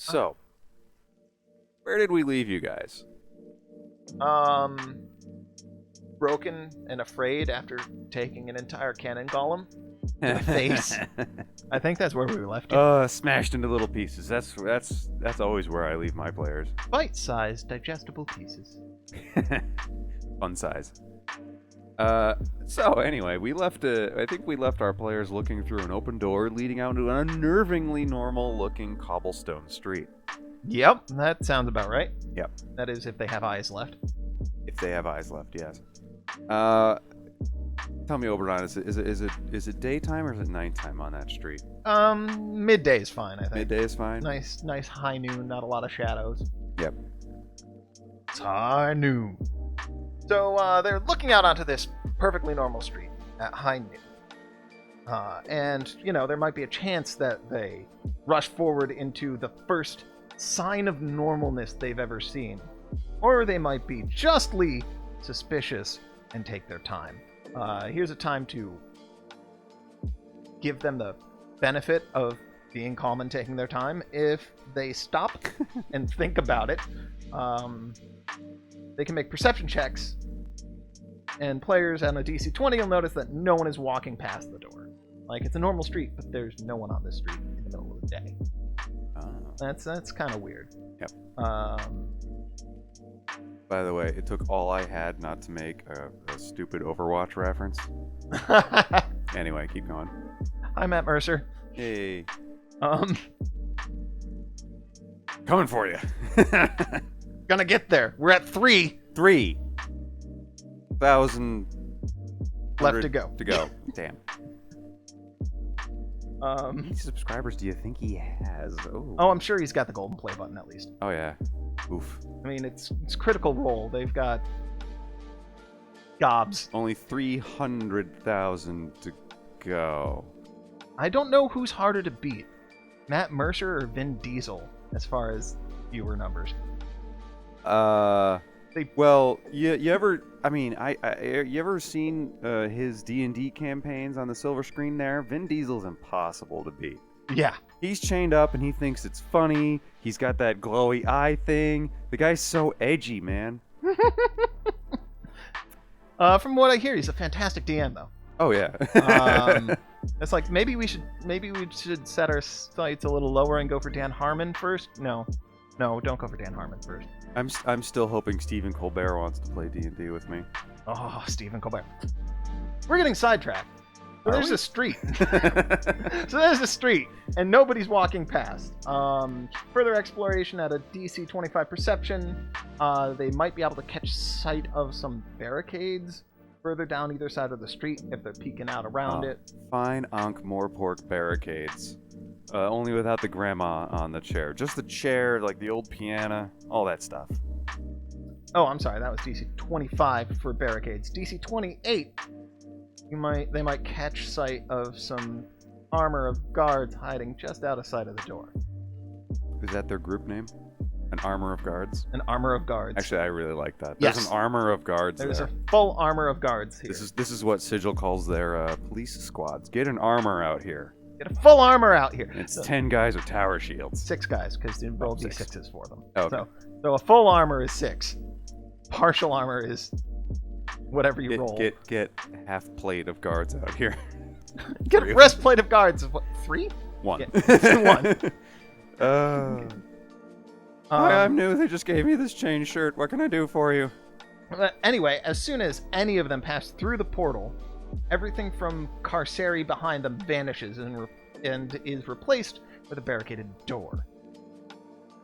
So, where did we leave you guys? Broken and afraid after taking an entire cannon golem to the face. I think that's where we left you. Smashed into little pieces. That's always where I leave my players. Bite-sized, digestible pieces. Fun size. So anyway, I think we left our players looking through an open door leading out to an unnervingly normal-looking cobblestone street. Yep, that sounds about right. Yep. That is, if they have eyes left. If they have eyes left, yes. Tell me, Oberon, is it daytime or is it nighttime on that street? Midday is fine, I think. Midday is fine. Nice high noon, not a lot of shadows. Yep. It's high noon. So they're looking out onto this perfectly normal street at high noon. And, there might be a chance that they rush forward into the first sign of normalness they've ever seen. Or they might be justly suspicious and take their time. Here's a time to give them the benefit of being calm and taking their time. If they stop and think about it, they can make perception checks, and players on a DC 20 will notice that no one is walking past the door. Like, it's a normal street, but there's no one on this street in the middle of the day. That's kind of weird. Yep. By the way, it took all I had not to make a stupid Overwatch reference. Anyway, keep going. Hi, Matt Mercer. Hey. Coming for you. Gonna get there. We're at 3,000 left to go. Damn. How many subscribers do you think he has? Oh, I'm sure he's got the golden play button at least. Oh yeah. Oof. I mean, it's Critical Role. They've got gobs. Only 300,000 to go. I don't know who's harder to beat, Matt Mercer or Vin Diesel, as far as viewer numbers. Well, you ever? I mean, you ever seen his D&D campaigns on the silver screen? There, Vin Diesel's impossible to beat. Yeah. He's chained up and he thinks it's funny. He's got that glowy eye thing. The guy's so edgy, man. From what I hear, he's a fantastic DM, though. Oh yeah. It's like maybe we should set our sights a little lower and go for Dan Harmon first. No, don't go for Dan Harmon first. I'm still hoping Stephen Colbert wants to play D&D with me. Oh, Stephen Colbert. We're getting sidetracked. So there's a street. And nobody's walking past. Further exploration at a DC 25 perception. They might be able to catch sight of some barricades further down either side of the street if they're peeking out around it. Fine Ankh-Morpork barricades. Only without the grandma on the chair. Just the chair, like the old piano, all that stuff. Oh, I'm sorry. That was DC 25 for barricades. DC 28... They might catch sight of some armor of guards hiding just out of sight of the door. Is that their group name? An armor of guards? An armor of guards. Actually, I really like that. Yes. There's an armor of guards There's there. a full armor of guards here. This is what Sigil calls their police squads. Get an armor out here. Get a full armor out here. And it's 10 guys with tower shields. 6 guys, because you roll D6s for them. Okay. So a full armor is 6. Partial armor is whatever you roll. Get half plate of guards out here. Get a breastplate of guards. What, 3? 1. Yeah. 1. Hi, I'm new. They just gave me this chain shirt. What can I do for you? Anyway, as soon as any of them pass through the portal, everything from Carceri behind them vanishes and is replaced with a barricaded door.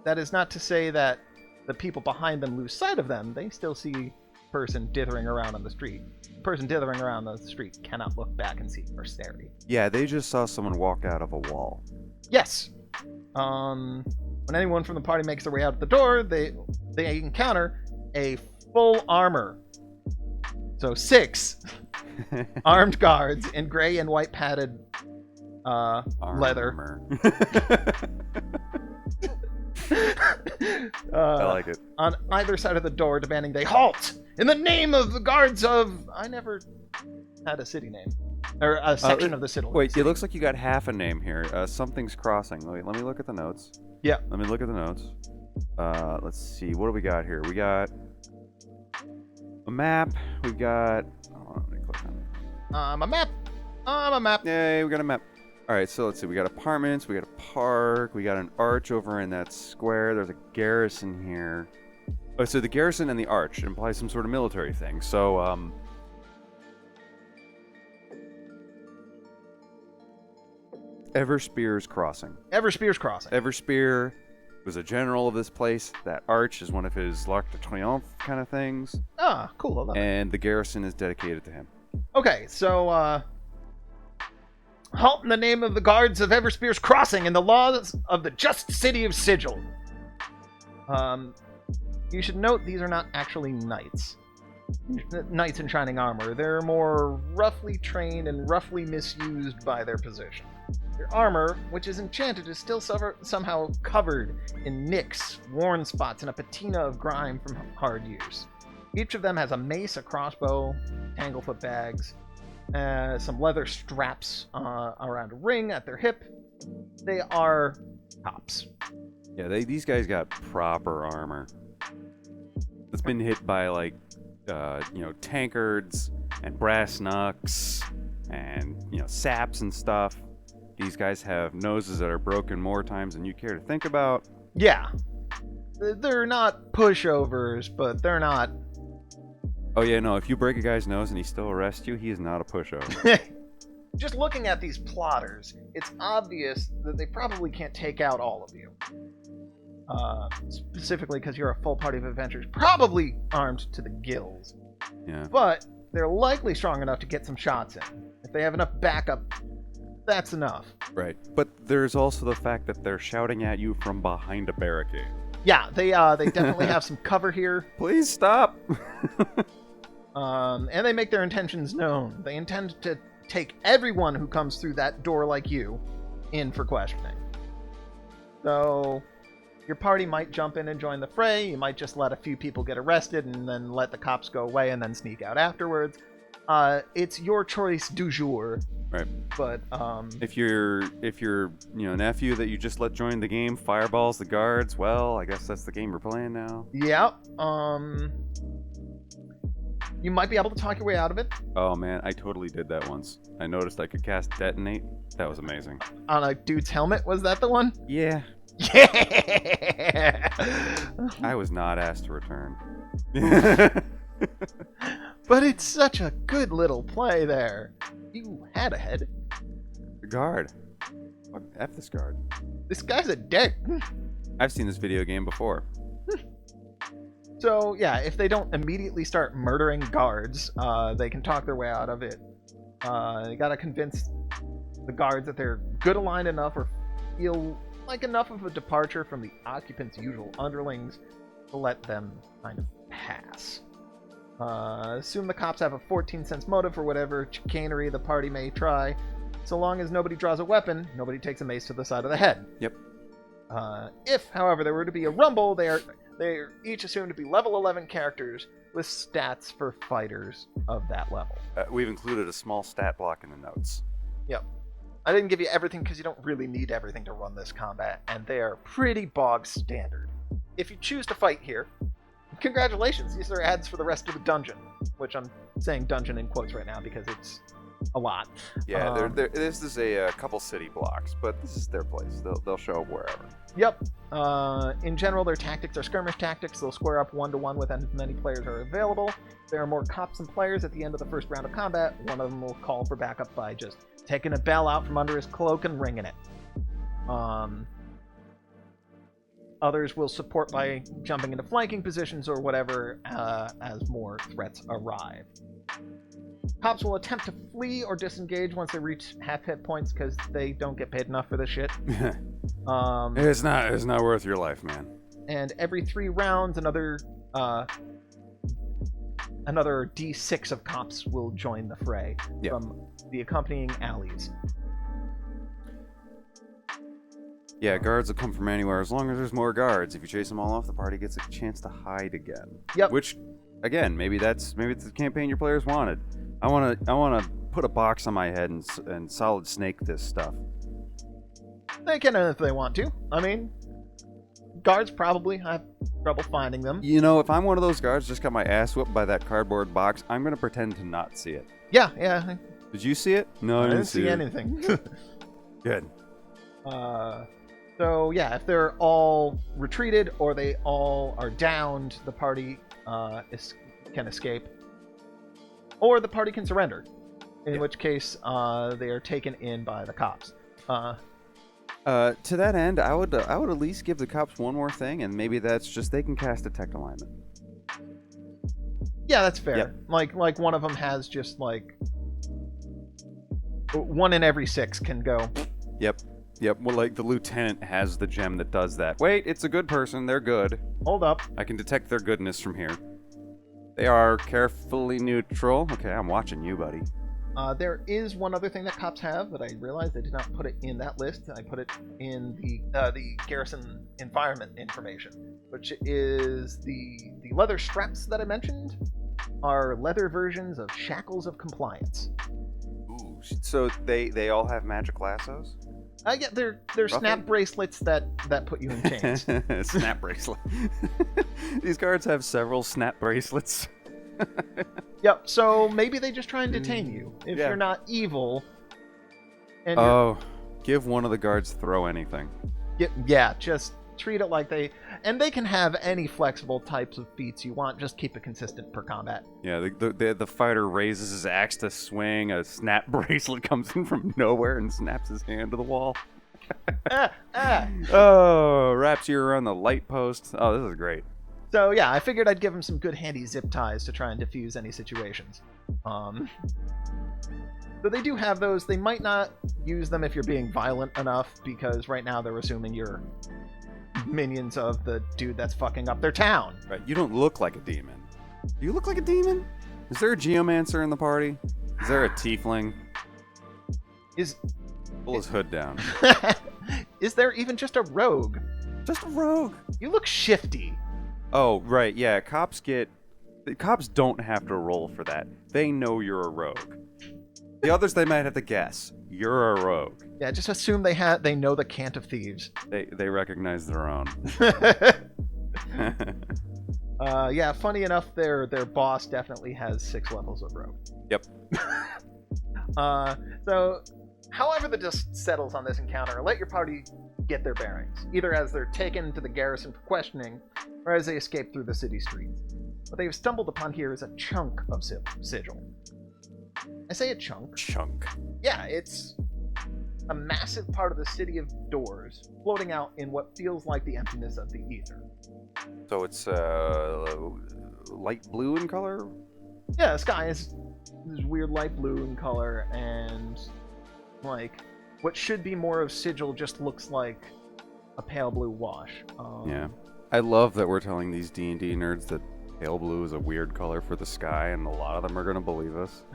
That is not to say that the people behind them lose sight of them. They still see person dithering around on the street. The person dithering around on the street cannot look back and see Carceri. Yeah, they just saw someone walk out of a wall. Yes. When anyone from the party makes their way out the door, they encounter a full armor. So 6 armed guards in gray and white padded leather. I like it. On either side of the door, demanding they halt in the name of the guards of... I never had a city name. Or a section of the city. Wait, it looks like you got half a name here. Something's crossing. Wait, let me look at the notes. Yeah. Let me look at the notes. Let's see. What do we got here? We got a map. We got. Hold on, let me click on it. A map. A map. Yay, we got a map. All right, so let's see. We got apartments. We got a park. We got an arch over in that square. There's a garrison here. Oh, so the garrison and the arch imply some sort of military thing. So, Everspear's Crossing. Everspear's Crossing. Everspear was a general of this place. That arch is one of his L'Arc de Triomphe kind of things. Ah, cool. I love it. And the garrison is dedicated to him. Okay, so, halt in the name of the guards of Everspear's Crossing and the laws of the just city of Sigil. You should note these are not actually knights. Knights in shining armor. They're more roughly trained and roughly misused by their position. Their armor, which is enchanted, is still somehow covered in nicks, worn spots, and a patina of grime from hard use. Each of them has a mace, a crossbow, tanglefoot bags, some leather straps around a ring at their hip. They are cops. Yeah, these guys got proper armor. It's been hit by, like, tankards and brass knucks and, saps and stuff. These guys have noses that are broken more times than you care to think about. Yeah. They're not pushovers, but they're not... Oh, yeah, no, if you break a guy's nose and he still arrests you, he is not a pushover. Just looking at these plotters, it's obvious that they probably can't take out all of you. Specifically because you're a full party of adventurers, probably armed to the gills. Yeah. But they're likely strong enough to get some shots in. If they have enough backup, that's enough. Right. But there's also the fact that they're shouting at you from behind a barricade. Yeah, they definitely have some cover here. Please stop! And they make their intentions known. They intend to take everyone who comes through that door like you in for questioning. So... your party might jump in and join the fray. You might just let a few people get arrested and then let the cops go away and then sneak out afterwards. It's your choice du jour. Right. But if your nephew that you just let join the game fireballs the guards, well, I guess that's the game we're playing now. Yeah. You might be able to talk your way out of it. Oh man, I totally did that once. I noticed I could cast detonate. That was amazing. On a dude's helmet, was that the one? Yeah. Yeah. I was not asked to return. But it's such a good little play there. You had a head. The guard. Fuck, F this guard. This guy's a dick. I've seen this video game before. So, yeah, if they don't immediately start murdering guards, they can talk their way out of it. You gotta convince the guards that they're good aligned enough or feel like enough of a departure from the occupant's usual underlings to let them kind of pass. Assume the cops have a 14-cent motive for whatever chicanery the party may try. So long as nobody draws a weapon, nobody takes a mace to the side of the head. Yep. If, however, there were to be a rumble, they're each assumed to be level 11 characters with stats for fighters of that level. We've included a small stat block in the notes. Yep. I didn't give you everything because you don't really need everything to run this combat, and they are pretty bog standard. If you choose to fight here, congratulations, these are ads for the rest of the dungeon, which I'm saying dungeon in quotes right now because it's a lot. Yeah, this is a couple city blocks, but this is their place. They'll show up wherever. Yep. In general, their tactics are skirmish tactics. They'll square up 1-to-1 with as many players are available. If there are more cops than players at the end of the first round of combat, one of them will call for backup by just taking a bell out from under his cloak and ringing it. Others will support by jumping into flanking positions or whatever as more threats arrive. Cops will attempt to flee or disengage once they reach half hit points because they don't get paid enough for this shit. It's not worth your life, man. And every 3 rounds, another D6 of cops will join the fray from the accompanying alleys. Yeah, guards will come from anywhere as long as there's more guards. If you chase them all off, the party gets a chance to hide again. Yep. Which, again, maybe it's the campaign your players wanted. I wanna put a box on my head and solid snake this stuff. They can if they want to. I mean, Guards probably have trouble finding them. You know, if I'm one of those guards just got my ass whooped by that cardboard box, I'm going to pretend to not see it. Yeah. Did you see it? No, I didn't see see it. anything. Good. So yeah, if they're all retreated or they all are downed, the party can escape, or the party can surrender. In which case, they are taken in by the cops. To that end, I would at least give the cops one more thing, and maybe that's just they can cast detect alignment. Yeah, that's fair. Yep. Like one of them has just like 1 in every 6 can go. Yep. Well, like the lieutenant has the gem that does that. Wait, it's a good person. They're good. Hold up. I can detect their goodness from here. They are carefully neutral. Okay, I'm watching you, buddy. There is one other thing that cops have that I realized I did not put it in that list. I put it in the garrison environment information, which is the leather straps that I mentioned are leather versions of shackles of compliance. Ooh, so they all have magic lassos? Yeah, they're snap bracelets that put you in chains. Snap bracelet. These guards have several snap bracelets. Yep, so maybe they just try and detain you. If you're not evil. And give one of the guards throw anything. Just treat it like they can have any flexible types of feats you want. Just keep it consistent per combat. Yeah, the fighter raises his axe to swing. A snap bracelet comes in from nowhere and snaps his hand to the wall. Oh, wraps you around the light post. Oh, this is great. So yeah, I figured I'd give him some good handy zip ties to try and diffuse any situations. So they do have those. They might not use them if you're being violent enough, because right now they're assuming you're minions of the dude that's fucking up their town. Right, you don't look like a demon. Do you look like a demon? Is there a geomancer in the party? Is there a tiefling? Pull his hood down. Is there even just a rogue? Just a rogue. You look shifty. Oh, right, yeah, cops don't have to roll for that. They know you're a rogue. The others, they might have to guess. You're a rogue. Yeah, just assume they know the cant of thieves. They recognize their own. Yeah, funny enough, their boss definitely has 6 levels of rogue. Yep. So, however the dust settles on this encounter, let your party get their bearings, either as they're taken to the garrison for questioning, or as they escape through the city streets. What they've stumbled upon here is a chunk of Sigil. I say a chunk. Chunk. Yeah, it's a massive part of the city of doors, floating out in what feels like the emptiness of the ether. So it's light blue in color? Yeah, the sky is this weird light blue in color, and like what should be more of Sigil just looks like a pale blue wash. Yeah. I love that we're telling these D&D nerds that pale blue is a weird color for the sky, and a lot of them are going to believe us.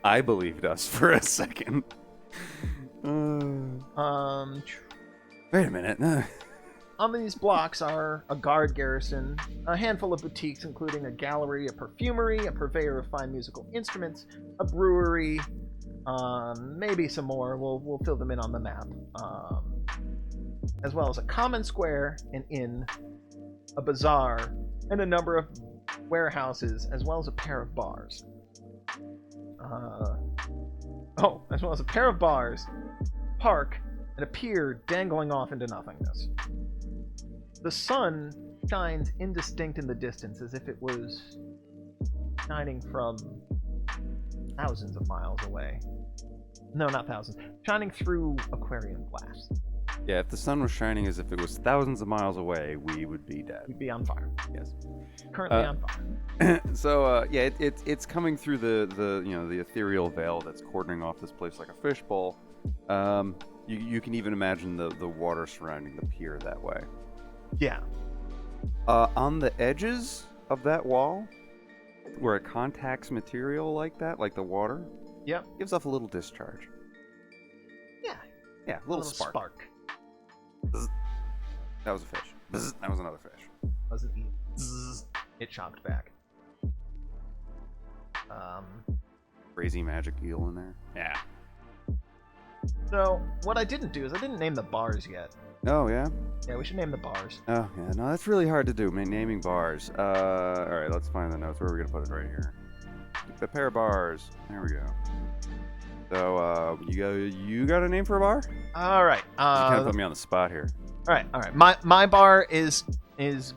I believed us for a second. Wait a minute. On these blocks are a guard garrison, a handful of boutiques including a gallery, a perfumery, a purveyor of fine musical instruments, a brewery, maybe some more. We'll fill them in on the map. As well as a common square, an inn, a bazaar, and a number of warehouses, as well as a pair of bars. As well as a pair of bars, park, and a pier dangling off into nothingness. The sun shines indistinct in the distance, as if it was shining from thousands of miles away. No, not thousands. Shining through aquarium glass. Yeah, if the sun was shining as if it was thousands of miles away, we would be dead. We'd be on fire. Yes. Currently on fire. So it's coming through the ethereal veil that's cordoning off this place like a fishbowl. You can even imagine the water surrounding the pier that way. Yeah. On the edges of that wall, where it contacts material like that, like the water, yep, gives off a little discharge. Yeah. Yeah, a little spark. Bzz. That was a fish. Bzz. That was another fish. Wasn't eating. It chomped back. Crazy magic eel in there. Yeah. So, what I didn't do is I didn't name the bars yet. Oh, yeah? Yeah, we should name the bars. Oh, yeah. No, that's really hard to do, naming bars. All right, let's find the notes. Where are we going to put it? Right here. The pair of bars. There we go. So, you got a name for a bar? All right. You kind of put me on the spot here. All right. My bar is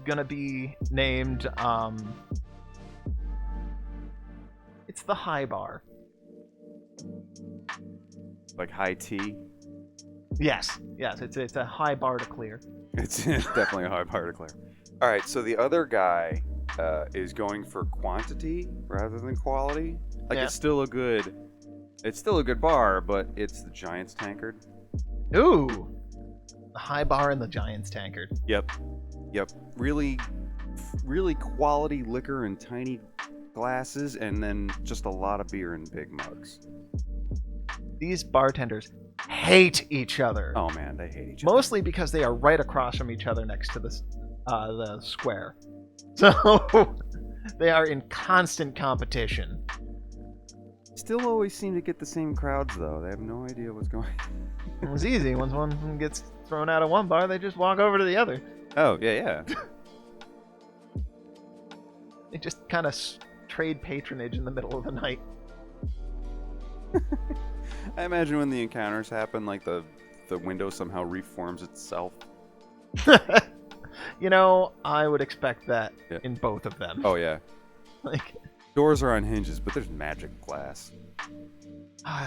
gonna be named. It's the High Bar. Like high tea? Yes. It's a high bar to clear. It's definitely a high bar to clear. All right, so the other guy is going for quantity rather than quality. Like Yeah. it's still a good bar, but it's the Giant's Tankard. Ooh, the High Bar and the Giant's Tankard. Yep. Really quality liquor in tiny glasses, and then just a lot of beer in big mugs. These bartenders hate each other. Oh man, they hate each other. Mostly because they are right across from each other next to the square. So they are in constant competition. Still always seem to get the same crowds though. They have no idea what's going on. It was easy. Once one gets thrown out of one bar, they just walk over to the other. Oh, yeah. They just kind of trade patronage in the middle of the night. I imagine when the encounters happen, like the window somehow reforms itself. You know, I would expect that Yeah. in both of them. Oh yeah. Like, Doors are on hinges, but there's magic glass.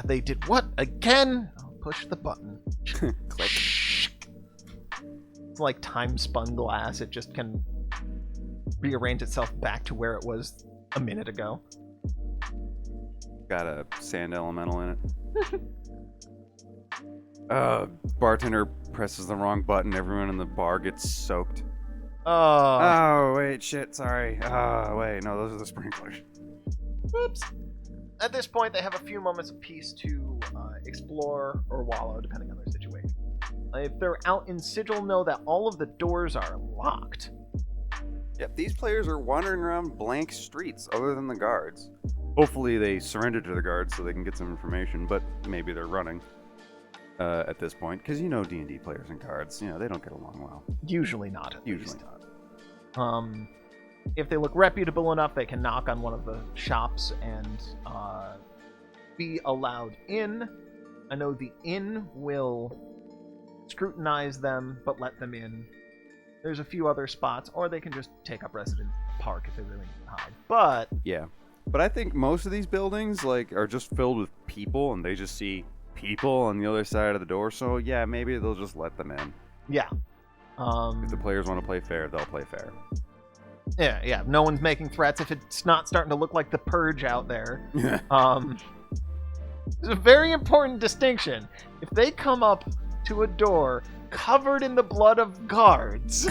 they did what again? I'll push the button. Click. It's like time spun glass. It just can rearrange itself back to where it was a minute ago. Got a sand elemental in it. Bartender presses the wrong button. Everyone in the bar gets soaked. Oh. Oh, wait, shit, sorry. Oh, wait, no, those are the sprinklers. Whoops. At this point, they have a few moments of peace to explore or wallow, depending on their situation. If they're out in Sigil, know that all of the doors are locked. Yep, these players are wandering around blank streets other than the guards. Hopefully they surrender to the guards so they can get some information, but maybe they're running at this point. Because you know D&D players and guards, they don't get along well. Usually not. Usually not. If they look reputable enough, they can knock on one of the shops and be allowed in. I know the inn will scrutinize them, but let them in. There's a few other spots, or they can just take up residence in the park if they really need to hide. But yeah, but I think most of these buildings are just filled with people, and they just see people on the other side of the door. So yeah, maybe they'll just let them in. Yeah. If the players want to play fair, they'll play fair. Yeah. No one's making threats. If it's not starting to look like the Purge out there. There's a very important distinction. If they come up to a door covered in the blood of guards.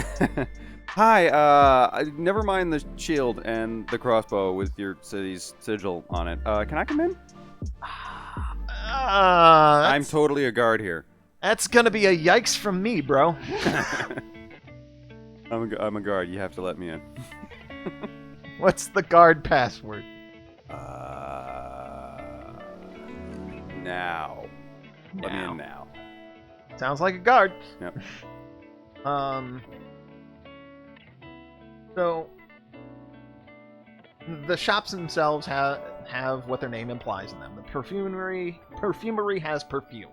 Hi, never mind the shield and the crossbow with your city's sigil on it. Can I come in? I'm totally a guard here. That's gonna be a yikes from me, bro. I'm a guard. You have to let me in. What's the guard password? Now. Let me in now. Sounds like a guard. Yep. So the shops themselves have what their name implies in them. The perfumery has perfume.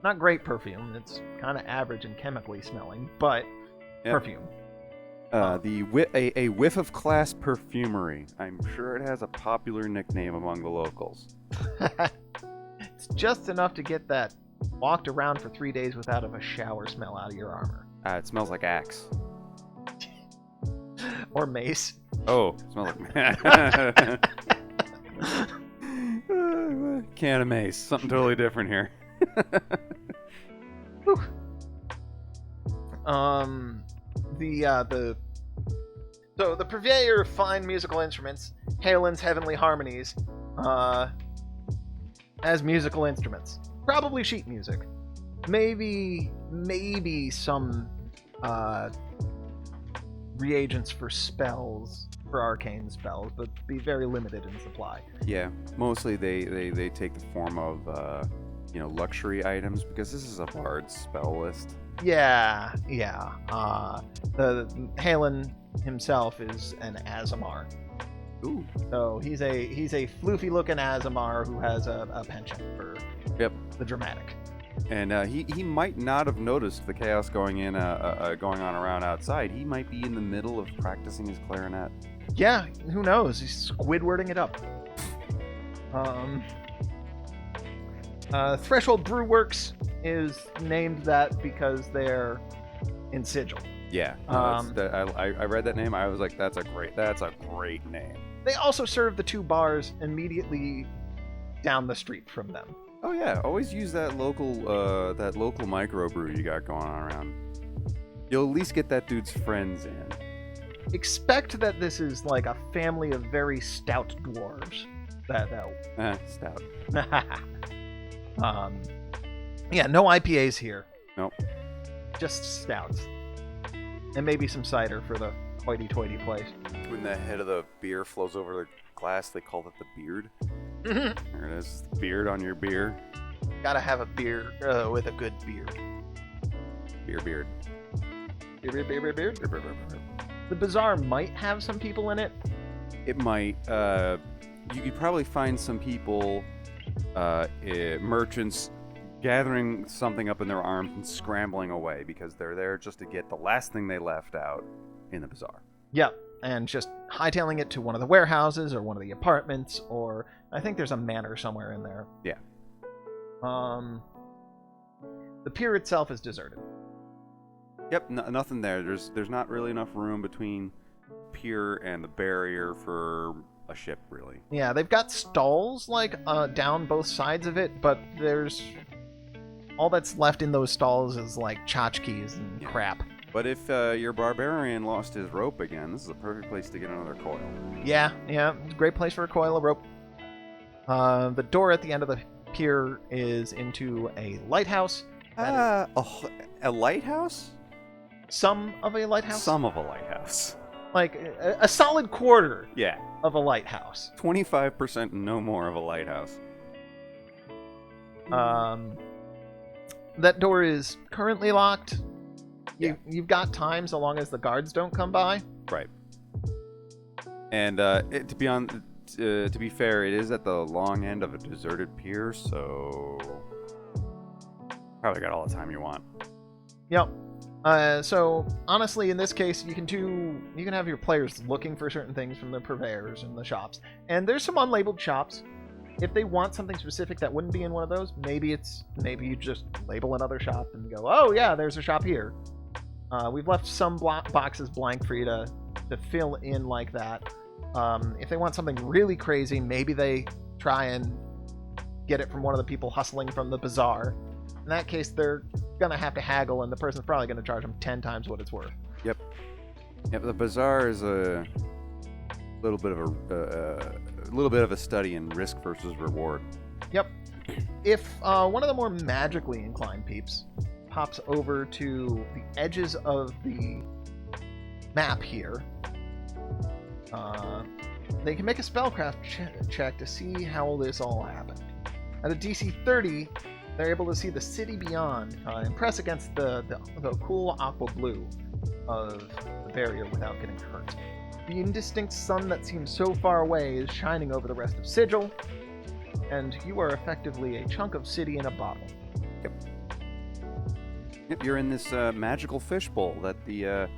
Not great perfume. It's kind of average and chemically smelling, but perfume. A whiff of class perfumery. I'm sure it has a popular nickname among the locals. It's just enough to get that walked around for 3 days without a shower smell out of your armor. It smells like axe. Or mace. Oh, it smells like can of mace. Something totally different here. So the purveyor of fine musical instruments, Halen's Heavenly Harmonies, has musical instruments. Probably sheet music. Maybe some reagents for spells, for arcane spells, but be very limited in supply. Yeah, mostly they take the form of luxury items, because this is a bard's spell list. Yeah. The Halen himself is an Azamar. Ooh. So he's a floofy-looking Azamar who has a penchant for the dramatic. And he might not have noticed the chaos going on around outside. He might be in the middle of practicing his clarinet. Yeah, who knows? He's Squidwarding it up. Threshold Brew Works is named that because they're in Sigil. Yeah, I read that name. I was like, that's a great name. They also serve the two bars immediately down the street from them. Oh yeah, always use that local microbrew you got going on around. You'll at least get that dude's friends in. Expect that this is like a family of very stout dwarves. Stout. Yeah, no IPAs here. Nope. Just stouts. And maybe some cider for the hoity-toity place. When the head of the beer flows over the glass, they call it the beard. There it is, beard on your beer. Gotta have a beer with a good beard. Beard. Beard. The bazaar might have some people in it. It might. You could probably find some people, merchants, gathering something up in their arms and scrambling away because they're there just to get the last thing they left out in the bazaar. Yep, and just hightailing it to one of the warehouses or one of the apartments, or I think there's a manor somewhere in there. Yeah. The pier itself is deserted. Yep, nothing there. There's not really enough room between pier and the barrier for a ship, really. Yeah, they've got stalls down both sides of it, but there's all that's left in those stalls is like tchotchkes and crap. But if your barbarian lost his rope again, this is a perfect place to get another coil. Yeah, it's a great place for a coil of rope. The door at the end of the pier is into a lighthouse. A lighthouse? Some of a lighthouse? Some of a lighthouse. Like a solid quarter of a lighthouse. 25% no more of a lighthouse. That door is currently locked. You've got time so long as the guards don't come by. Right. And to be fair, it is at the long end of a deserted pier, so probably got all the time you want. Yep. So honestly, in this case, you can have your players looking for certain things from the purveyors and the shops, and there's some unlabeled shops. If they want something specific that wouldn't be in one of those, maybe you just label another shop and go, oh yeah, there's a shop here. We've left some boxes blank for you to fill in like that. If they want something really crazy, maybe they try and get it from one of the people hustling from the bazaar. In that case, they're gonna have to haggle, and the person's probably gonna charge them 10 times what it's worth. Yep. The bazaar is a little bit of a study in risk versus reward. Yep. If one of the more magically inclined peeps pops over to the edges of the map here, they can make a spellcraft check to see how this all happened. At a DC 30, they're able to see the city beyond and press against the cool aqua blue of the barrier without getting hurt. The indistinct sun that seems so far away is shining over the rest of Sigil, and you are effectively a chunk of city in a bottle. Yep, you're in this magical fishbowl that the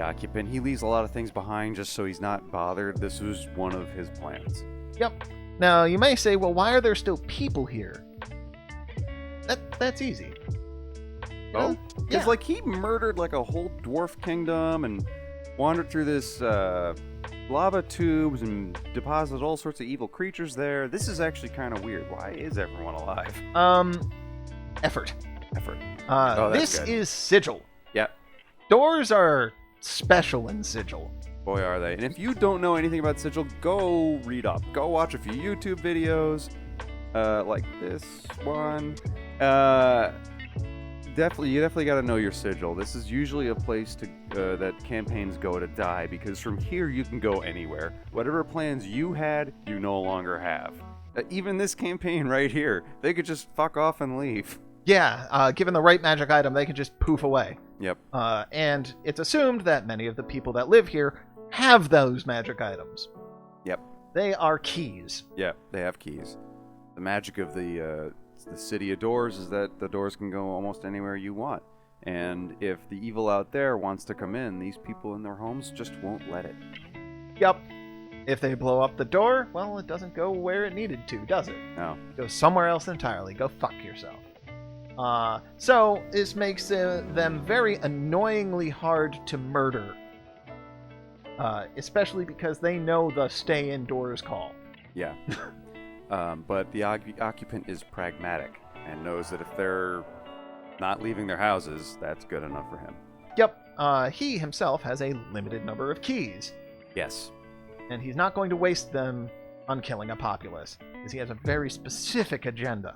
Occupant. He leaves a lot of things behind just so he's not bothered. This was one of his plans. Yep. Now, you may say, well, why are there still people here? That's easy. Oh? Because, he murdered, a whole dwarf kingdom and wandered through this lava tubes and deposited all sorts of evil creatures there. This is actually kind of weird. Why is everyone alive? Effort. This good. is Sigil. Yep. Doors are special in Sigil. Boy, are they. And if you don't know anything about Sigil, go read up. Go watch a few YouTube videos, like this one. You definitely got to know your Sigil. This is usually a place that campaigns go to die, because from here you can go anywhere. Whatever plans you had, you no longer have. Even this campaign right here, they could just fuck off and leave. Yeah, given the right magic item, they can just poof away. Yep. And it's assumed that many of the people that live here have those magic items. Yep. They are keys. Yep. They have keys. The magic of the city of doors is that the doors can go almost anywhere you want. And if the evil out there wants to come in, these people in their homes just won't let it. Yep. If they blow up the door, well, it doesn't go where it needed to, does it? No. It goes somewhere else entirely. Go fuck yourself. So this makes them very annoyingly hard to murder. Especially because they know the stay indoors call. Yeah. But the occupant is pragmatic and knows that if they're not leaving their houses, that's good enough for him. Yep. He himself has a limited number of keys. Yes. And he's not going to waste them on killing a populace, because he has a very specific agenda.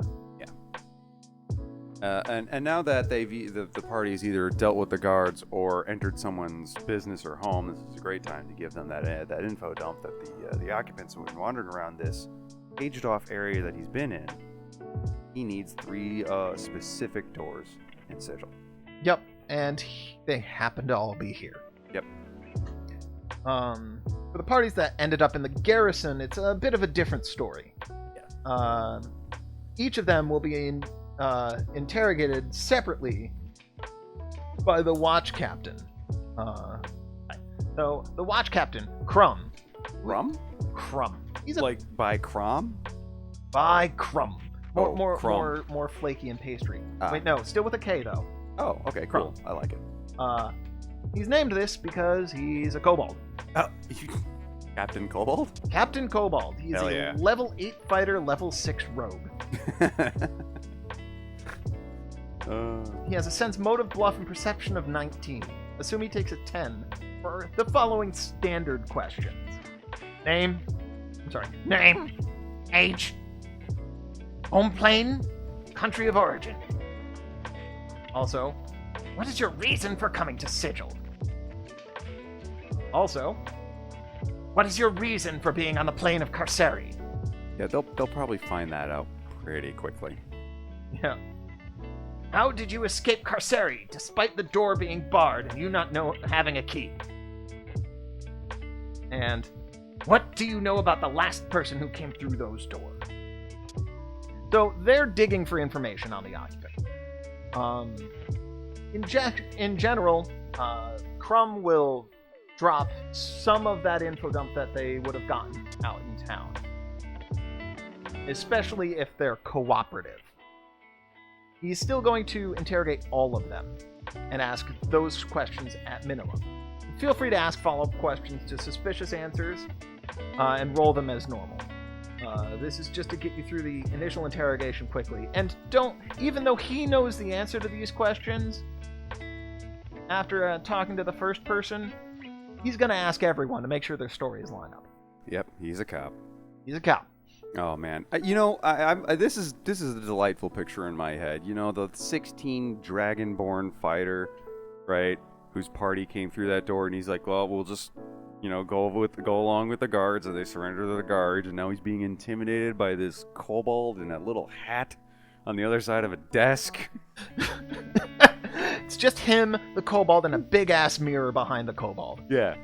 And now that the party's either dealt with the guards or entered someone's business or home, this is a great time to give them that info dump that the occupants who have been wandering around this caged off area that he's been in. He needs 3 specific doors in Sigil. Yep, and they happen to all be here. Yep. For the parties that ended up in the garrison, it's a bit of a different story. Yeah. Each of them will be interrogated separately by the watch captain. So the watch captain, Crumb. Crumb. He's like by Crom? By Crumb. Crumb. More flaky and pastry. Ah. Wait, no, still with a K though. Oh, okay, cool. I like it. He's named this because he's a kobold. Oh, Captain Kobold? Captain Kobold. He's Hell a yeah. level 8 fighter, level 6 rogue. He has a sense, motive, bluff, and perception of 19. Assume he takes a 10 for the following standard questions. Name, age, home plane, country of origin. Also, what is your reason for coming to Sigil? Also, what is your reason for being on the plane of Carceri? Yeah, they'll probably find that out pretty quickly. Yeah. How did you escape Carceri, despite the door being barred and you not having a key? And what do you know about the last person who came through those doors? So they're digging for information on the occupant. In general, Crumb will drop some of that info dump that they would have gotten out in town, especially if they're cooperative. He's still going to interrogate all of them and ask those questions at minimum. Feel free to ask follow-up questions to suspicious answers and roll them as normal. This is just to get you through the initial interrogation quickly. And even though he knows the answer to these questions, after talking to the first person, he's going to ask everyone to make sure their stories line up. Yep, he's a cop. He's a cop. Oh man, this is a delightful picture in my head. You know, the 16 dragonborn fighter, right? Whose party came through that door, and he's like, "Well, we'll just, go along with the guards," and they surrender to the guards, and now he's being intimidated by this kobold in that little hat on the other side of a desk. It's just him, the kobold, and a big ass mirror behind the kobold. Yeah.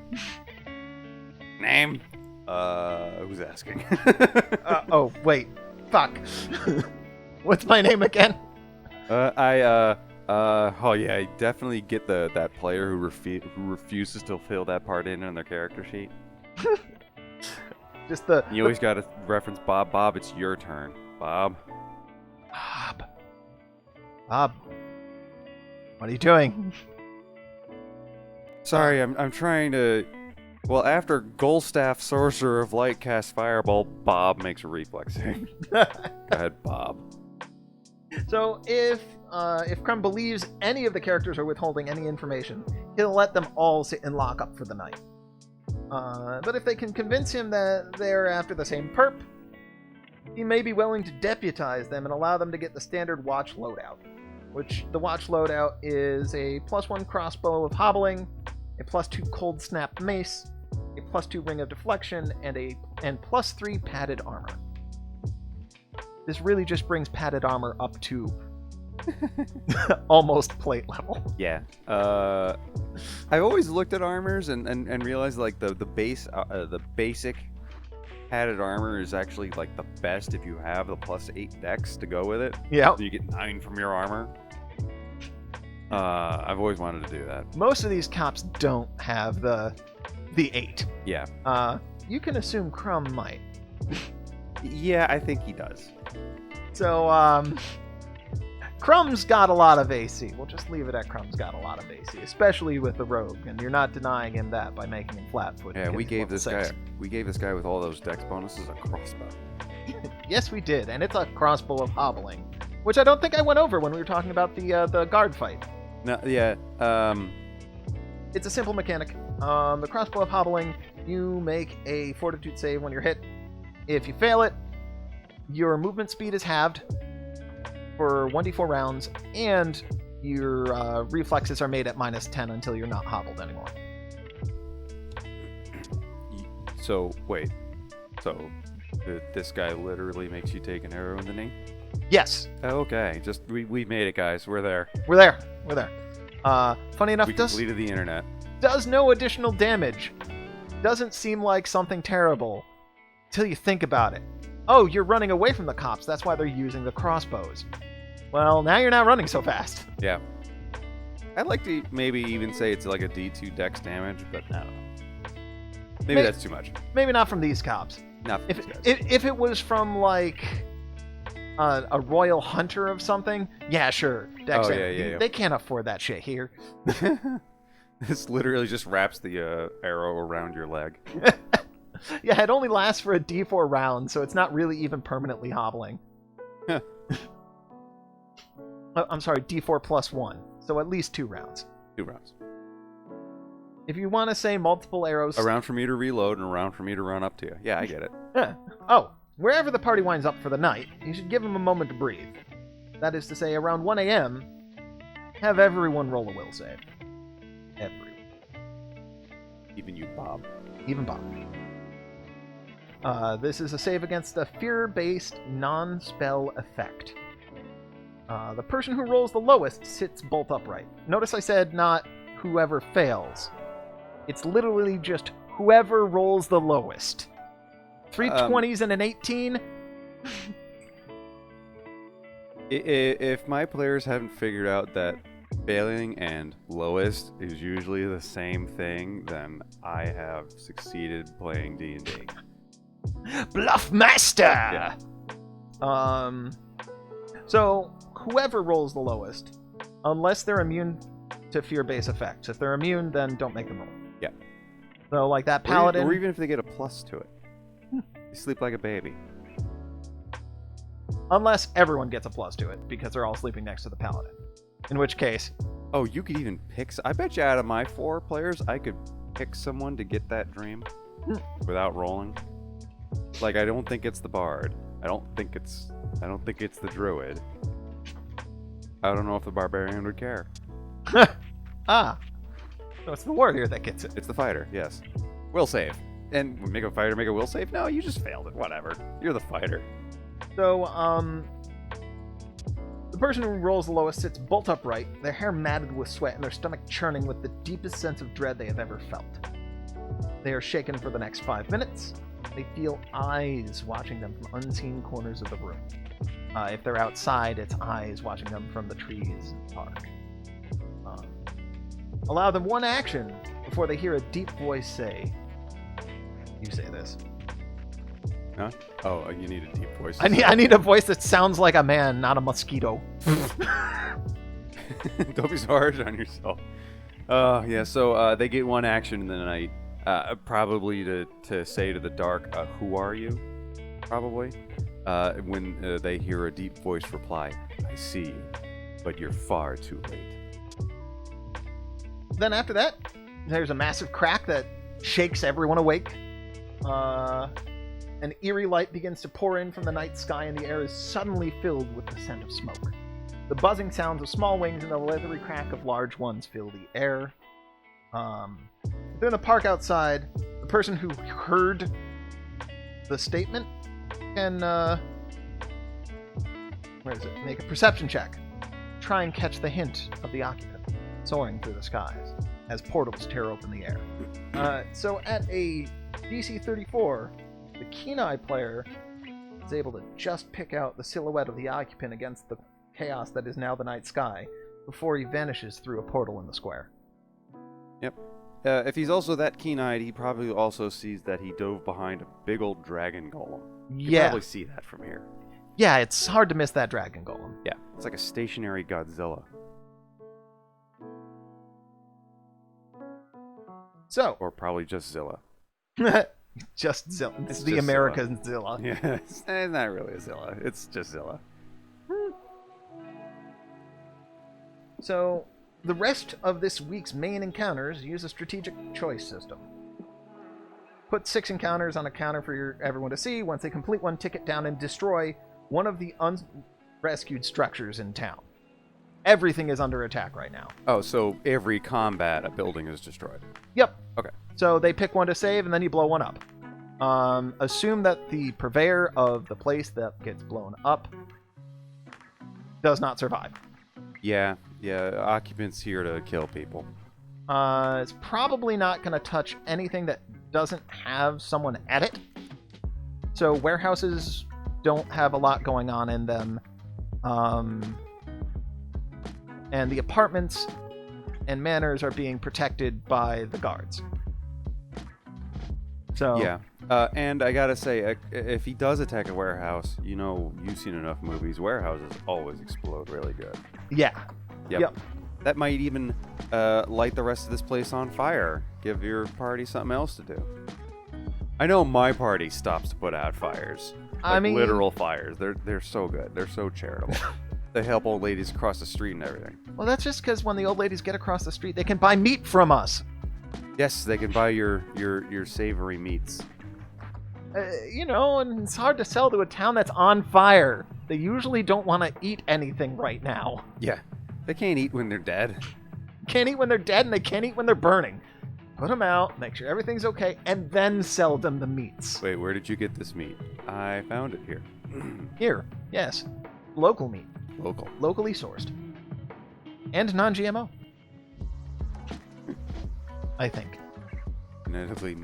Name? Who's asking? Oh, wait. Fuck. What's my name again? I definitely get that player who refuses to fill that part in their character sheet. Just you always got to reference Bob. Bob, it's your turn. Bob. Bob. What are you doing? Sorry, I'm trying to... Well, after Goldstaff, Sorcerer of Light, cast Fireball, Bob makes a reflex save. Go ahead, Bob. So, if Crumb believes any of the characters are withholding any information, he'll let them all sit in lockup for the night. But if they can convince him that they're after the same perp, he may be willing to deputize them and allow them to get the standard watch loadout. Which, the watch loadout is a +1 crossbow of hobbling, a +2 cold snap mace, a +2 ring of deflection, and +3 padded armor. This really just brings padded armor up to Almost plate level. Yeah. I've always looked at armors and realized like the basic padded armor is actually like the best if you have the +8 dex to go with it. Yeah. So you get 9 from your armor. I've always wanted to do that. Most of these cops don't have the 8. Yeah. You can assume Crumb might. Yeah, I think he does. So, Crumb's got a lot of AC. We'll just leave it at Crumb's got a lot of AC, especially with the rogue, and you're not denying him that by making him flat-footed. Yeah, we gave this this guy with all those dex bonuses a crossbow. Yes, we did, and it's a crossbow of hobbling, which I don't think I went over when we were talking about the guard fight. No, yeah. It's a simple mechanic. The crossbow of hobbling, you make a fortitude save when you're hit. If you fail it, your movement speed is halved for 1d4 rounds, and your reflexes are made at -10 until you're not hobbled anymore. So, wait. So, this guy literally makes you take an arrow in the knee? Yes. Okay, we made it, guys. We're there. We're there. Funny enough, We completed the internet. does no additional damage. Doesn't seem like something terrible till you think about it. Oh, you're running away from the cops. That's why they're using the crossbows. Well, now you're not running so fast. Yeah. I'd like to maybe even say it's like a D2 dex damage, but I don't know. Maybe that's too much. Maybe not from these cops. Not from these guys. If it was from, like, a royal hunter of something, yeah, sure. Dex yeah. They can't afford that shit here. This literally just wraps the arrow around your leg. Yeah, it only lasts for a D4 round, so it's not really even permanently hobbling. Huh. I'm sorry, D4 plus 1, so at least 2 rounds. 2 rounds. If you want to say multiple arrows... A round for me to reload and a round for me to run up to you. Yeah, I get it. Oh, wherever the party winds up for the night, you should give them a moment to breathe. That is to say, around 1 a.m., have everyone roll a will save. Everyone. Even you, Bob. Even Bob. This is a save against a fear-based non-spell effect. The person who rolls the lowest sits bolt upright. Notice I said not whoever fails. It's literally just whoever rolls the lowest. 3 20s and an 18? If my players haven't figured out that failing and lowest is usually the same thing, then I have succeeded playing D&D. Bluff master! Yeah. So, whoever rolls the lowest, unless they're immune to fear-based effects. If they're immune, then don't make them roll. Yeah. So, like that paladin... Or even if they get a plus to it. They sleep like a baby. Unless everyone gets a plus to it, because they're all sleeping next to the paladin. In which case... Oh, you could even pick... I bet you out of my 4 players, I could pick someone to get that dream without rolling. Like, I don't think it's the bard. I don't think it's the druid. I don't know if the barbarian would care. So it's the warrior that gets it. It's the fighter, yes. Will save. And make a fighter make a will save? No, you just failed it. Whatever. You're the fighter. So, the person who rolls the lowest sits bolt upright, their hair matted with sweat, and their stomach churning with the deepest sense of dread they have ever felt. They are shaken for the next 5 minutes. They feel eyes watching them from unseen corners of the room. If they're outside, it's eyes watching them from the trees in the park. Allow them 1 action before they hear a deep voice say, "You say this." Huh? Oh, you need a deep voice. I need a voice that sounds like a man, not a mosquito. Don't be so harsh on yourself. Yeah, so they get 1 action in the night. Probably to say to the dark, "Who are you?" Probably. When they hear a deep voice reply, "I see you, but you're far too late." Then after that, there's a massive crack that shakes everyone awake. An eerie light begins to pour in from the night sky, and the air is suddenly filled with the scent of smoke. The buzzing sounds of small wings and the leathery crack of large ones fill the air. Within the park outside, the person who heard the statement can make a perception check. try and catch the hint of the occupant soaring through the skies as portals tear open the air. So at a DC 34, the keen-eye player is able to just pick out the silhouette of the occupant against the chaos that is now the night sky before he vanishes through a portal in the square. Yep. If he's also that keen-eyed, he probably also sees that he dove behind a big old dragon golem. You can probably see that from here. Yeah, it's hard to miss that dragon golem. Yeah, it's like a stationary Godzilla. So, or probably just Zilla. just Zilla. It's the just American Zilla. Yeah, it's not really a Zilla. It's just Zilla. So, the rest of this week's main encounters use a strategic choice system. Put 6 encounters on a counter for everyone to see. Once they complete one, ticket down and destroy one of the unrescued structures in town. Everything is under attack right now. Oh, so every combat, a building is destroyed. Yep. Okay. So they pick one to save, and then you blow one up. Assume that the purveyor of the place that gets blown up does not survive. Yeah, Occupant's here to kill people. It's probably not going to touch anything that doesn't have someone at it. So warehouses don't have a lot going on in them. And the apartments and manors are being protected by the guards. So yeah, and I gotta say, if he does attack a warehouse, you know, you've seen enough movies. Warehouses always explode really good. Yeah. Yep. That might even light the rest of this place on fire. Give your party something else to do. I know my party stops to put out fires. Like, I mean, literal fires. They're so good. They're so charitable. They help old ladies cross the street and everything. Well, that's just because when the old ladies get across the street, they can buy meat from us. Yes, they can buy your savory meats. You know, and it's hard to sell to a town that's on fire. They usually don't want to eat anything right now. Yeah, they can't eat when they're dead. Can't eat when they're dead, and they can't eat when they're burning. Put them out, make sure everything's okay, and then sell them the meats. Wait, where did you get this meat? I found it here. Here, yes. Local meat. Local. Locally sourced. And non-GMO. I think. Genetically,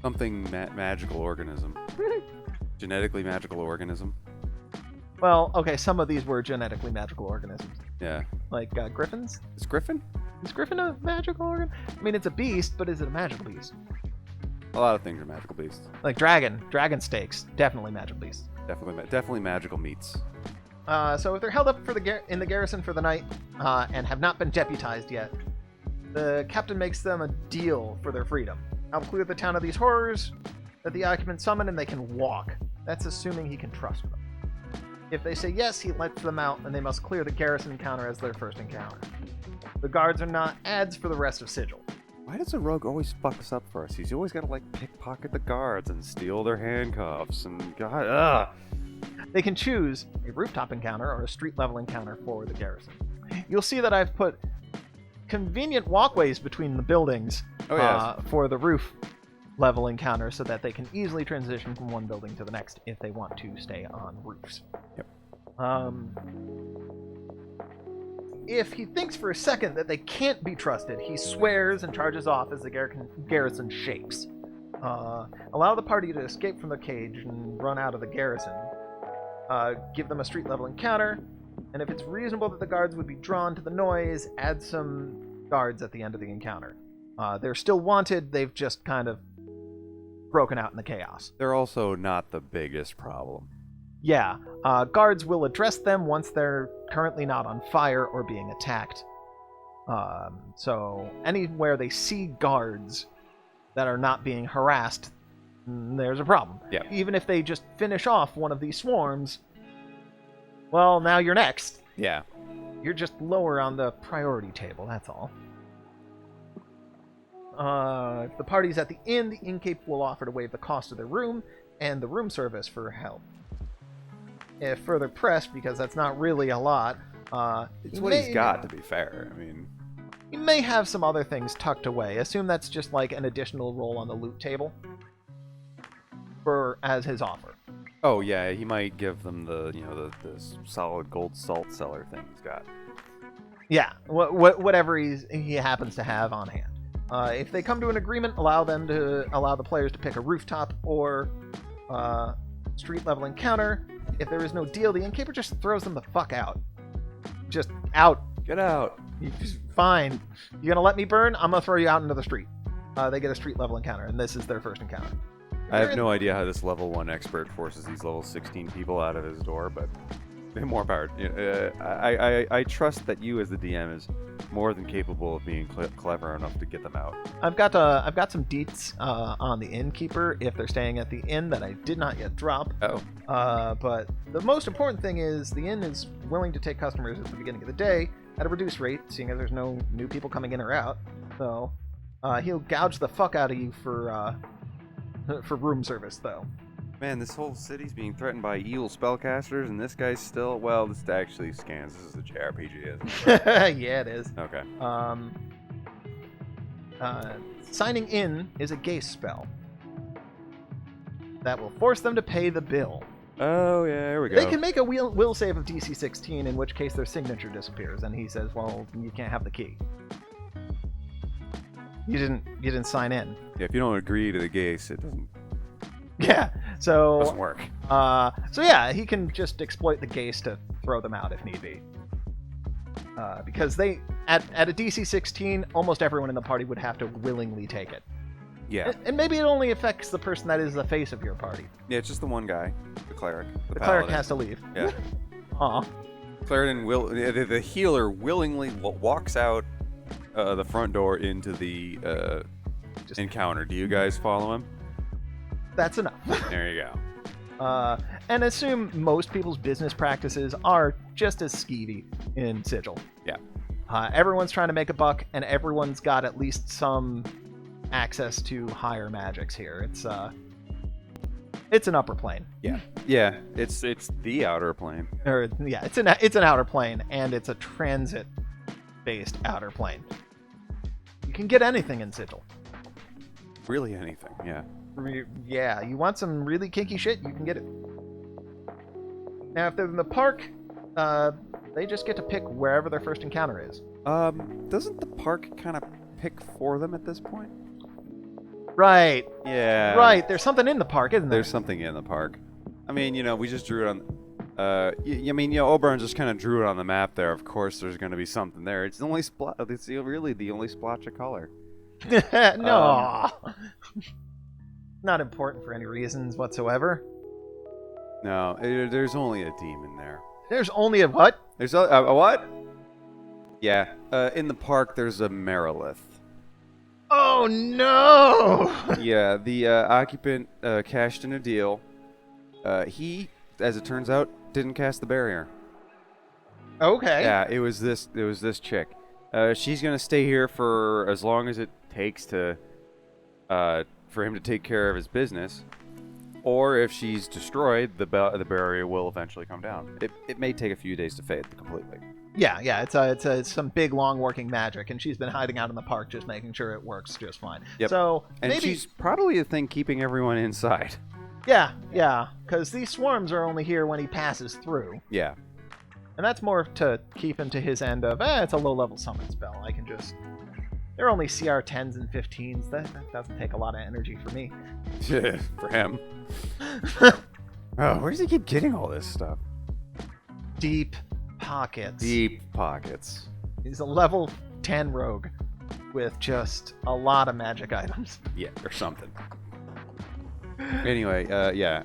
something magical organism. Genetically magical organism. Well, okay, some of these were genetically magical organisms. Yeah. Like griffins? Is Griffin? Is Griffin a magical organ? I mean, it's a beast, but is it a magical beast? A lot of things are magical beasts. Like dragon steaks, definitely magical beasts. Definitely magical meats. So if they're held up in the garrison for the night and have not been deputized yet, the captain makes them a deal for their freedom. I'll clear the town of these horrors that the occupants summon, and they can walk. That's assuming he can trust them. If they say yes, he lets them out, and they must clear the garrison encounter as their first encounter. The guards are not ads for the rest of Sigil. Why does a rogue always fuck us up for us? He's always got to, pickpocket the guards and steal their handcuffs and God, They can choose a rooftop encounter or a street-level encounter for the garrison. You'll see that I've put convenient walkways between the buildings for the roof-level encounter so that they can easily transition from one building to the next if they want to stay on roofs. Yep. If he thinks for a second that they can't be trusted, he swears and charges off as the garrison shakes. Allow the party to escape from the cage and run out of the garrison. Give them a street-level encounter, and if it's reasonable that the guards would be drawn to the noise, add some guards at the end of the encounter. They're still wanted, they've just kind of broken out in the chaos. They're also not the biggest problem. Yeah, guards will address them once they're currently not on fire or being attacked. So anywhere they see guards that are not being harassed, there's a problem. Yeah. Even if they just finish off one of these swarms, well, now you're next. Yeah. You're just lower on the priority table, that's all. If the party's at the inn, the innkeep will offer to waive the cost of their room and the room service for help. If further pressed, because that's not really a lot, it's what he's got, to be fair. I mean, he may have some other things tucked away. Assume that's just like an additional roll on the loot table as his offer. Oh yeah, he might give them the the solid gold salt cellar thing he's got. Yeah, whatever he happens to have on hand. If they come to an agreement, allow the players to pick a rooftop or street level encounter. If there is no deal, the innkeeper just throws them the fuck out. Just out. Get out. Fine. You gonna let me burn? I'm gonna throw you out into the street. They get a street level encounter, and this is their first encounter. I have no idea how this level 1 expert forces these level 16 people out of his door, but more power. I trust that you as the DM is more than capable of being clever enough to get them out. I've got some deets on the innkeeper if they're staying at the inn that I did not yet drop. Oh. But the most important thing is the inn is willing to take customers at the beginning of the day at a reduced rate, seeing as there's no new people coming in or out. So he'll gouge the fuck out of you for room service, though. Man, this whole city's being threatened by evil spellcasters, and this guy's still... Well, this actually scans. This is a JRPG, isn't it? Yeah, it is. Okay. Signing in is a gaze spell that will force them to pay the bill. Oh, yeah, there we go. They can make a will save of DC 16, in which case their signature disappears, and he says, well, you can't have the key. You didn't sign in. Yeah, if you don't agree to the gaze, it doesn't doesn't work. So yeah, he can just exploit the gaze to throw them out if need be. Because they at a DC 16, almost everyone in the party would have to willingly take it. Yeah. And maybe it only affects the person that is the face of your party. Yeah, it's just the one guy, the cleric. The cleric has to leave. Yeah. Aw. The healer willingly walks out the front door into the encounter. Do you guys follow him? That's enough. There you go. And assume most people's business practices are just as skeevy in Sigil. Yeah. Everyone's trying to make a buck, and everyone's got at least some access to higher magics here. It's an upper plane. Yeah. Yeah. It's the outer plane. Or yeah, it's an outer plane, and it's a transit-based outer plane. You can get anything in Sigil. Really anything. Yeah. Yeah, you want some really kinky shit, you can get it. Now, if they're in the park, they just get to pick wherever their first encounter is. Doesn't the park kind of pick for them at this point? Right. Yeah. Right, there's something in the park, isn't there? There's something in the park. I mean, we just drew it on... Oberon just kind of drew it on the map there. Of course, there's going to be something there. It's the only It's really the only splotch of color. No. Not important for any reasons whatsoever. No, there's only a demon there. There's only a what? There's a what? Yeah, in the park there's a Merilith. Oh no! Yeah, the occupant cashed in a deal. He, as it turns out, didn't cast the barrier. Okay. Yeah, it was this chick. She's gonna stay here for as long as it takes to for him to take care of his business, or if she's destroyed, the barrier will eventually come down. It may take a few days to fade completely. Yeah, it's some big long working magic, and she's been hiding out in the park just making sure it works just fine. Yep. So and maybe she's probably the thing keeping everyone inside. Yeah, because these swarms are only here when he passes through. Yeah. And that's more to keep him to his end of, it's a low-level summon spell. I can just... They're only CR 10s and 15s. That doesn't take a lot of energy for me. For him. Oh, where does he keep getting all this stuff? Deep pockets. Deep pockets. He's a level 10 rogue with just a lot of magic items. Yeah, or something. Anyway, the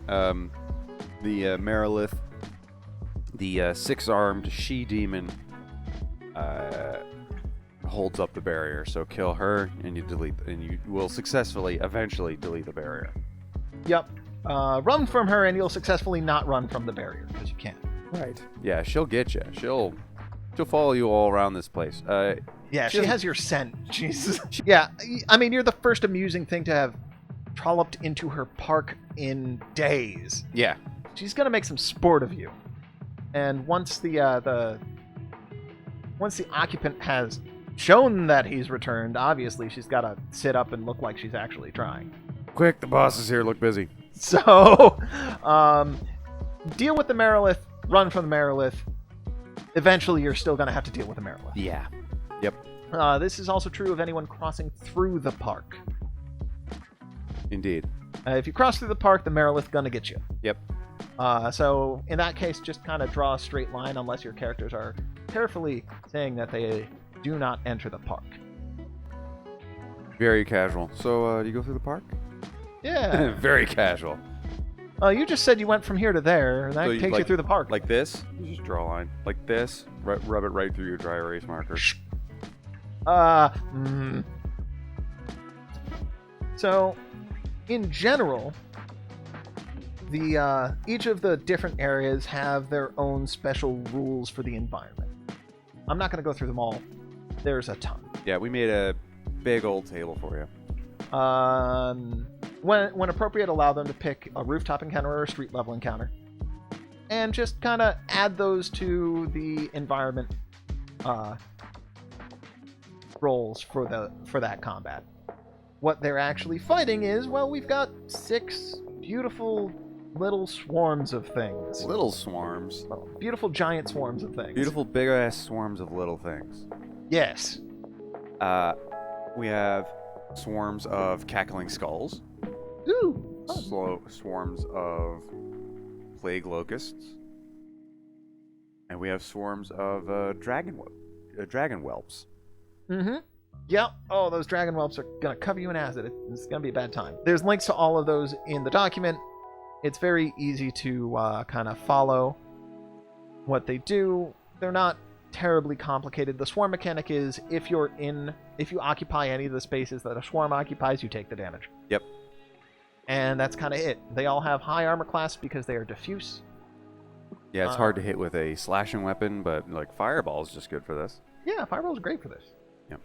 Merilith, the six-armed she-demon, holds up the barrier. So kill her, and you will successfully, eventually delete the barrier. Yep. Run from her, and you'll successfully not run from the barrier because you can't. Right. Yeah, she'll get you. She'll follow you all around this place. Yeah, she has your scent. Jesus. Yeah, I mean, you're the first amusing thing to have trolloped into her park in days. Yeah. She's gonna make some sport of you. And once the occupant has shown that he's returned, obviously she's got to sit up and look like she's actually trying. Quick, the boss is here. Look busy. So, deal with the Marilith, run from the Marilith. Eventually, you're still going to have to deal with the Marilith. Yeah. Yep. This is also true of anyone crossing through the park. Indeed. If you cross through the park, the Marilith's going to get you. Yep. So, in that case, just kind of draw a straight line unless your characters are carefully saying that they do not enter the park. Very casual. So, do you go through the park? Yeah. Very casual. You just said you went from here to there, and that So takes you through the park. Like this? You just draw a line. Like this, rub it right through your dry erase marker. So, in general, each of the different areas have their own special rules for the environment. I'm not going to go through them all. There's a ton. Yeah, we made a big old table for you. When appropriate, allow them to pick a rooftop encounter or a street level encounter, and just kind of add those to the environment roles for that combat. What they're actually fighting is, well, we've got 6 beautiful little swarms of things. Little swarms. Well, beautiful giant swarms of things. Beautiful big ass swarms of little things. Yes. We have swarms of cackling skulls. Ooh. Swarms of plague locusts. And we have swarms of dragon whelps. Mm-hmm. Yep. Oh, those dragon whelps are gonna cover you in acid. It's gonna be a bad time. There's links to all of those in the document. It's very easy to kind of follow what they do. They're not terribly complicated. The swarm mechanic is if you occupy any of the spaces that a swarm occupies, you take the damage. Yep. And that's kind of it. They all have high armor class because they are diffuse. Yeah, it's hard to hit with a slashing weapon, but like fireball is just good for this. Yeah, fireball's great for this. Yep.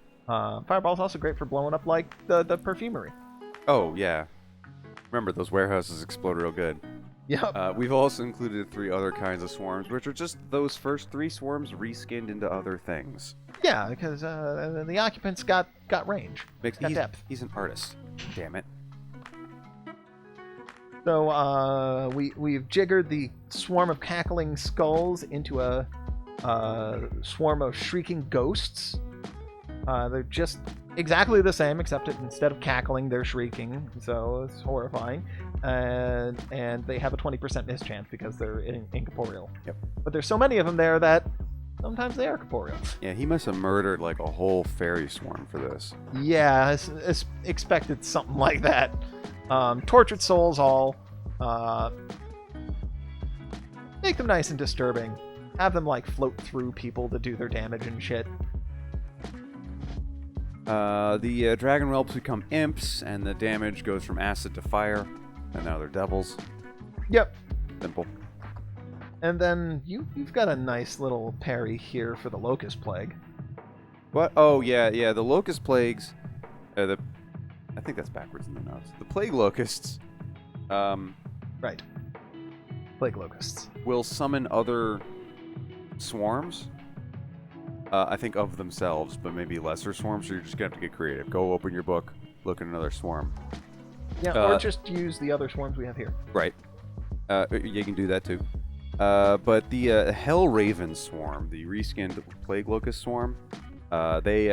Fireball's also great for blowing up like the perfumery. Oh yeah. Remember, those warehouses explode real good. Yep. We've also included 3 other kinds of swarms, which are just those first 3 swarms reskinned into other things. Yeah, because the occupant's got range. Got depth. He's an artist. Damn it. So we've jiggered the swarm of cackling skulls into a swarm of shrieking ghosts. They're just exactly the same, except instead of cackling, they're shrieking, so it's horrifying. And they have a 20% mischance because they're incorporeal. Yep. But there's so many of them there that sometimes they are corporeal. Yeah, he must have murdered like a whole fairy swarm for this. Yeah, I expected something like that. Tortured souls all. Make them nice and disturbing. Have them like float through people to do their damage and shit. The dragon whelps become imps, and the damage goes from acid to fire, and now they're devils. Yep. Simple. And then you've got a nice little parry here for the locust plague. What? Oh yeah, the locust plagues. I think that's backwards in the notes. The plague locusts. Right. Plague locusts will summon other swarms. I think of themselves, but maybe lesser swarms. So you're just gonna have to get creative. Go open your book, look at another swarm. Yeah, or just use the other swarms we have here. Right. You can do that too. But the Hell Raven swarm, the reskinned plague locust swarm, they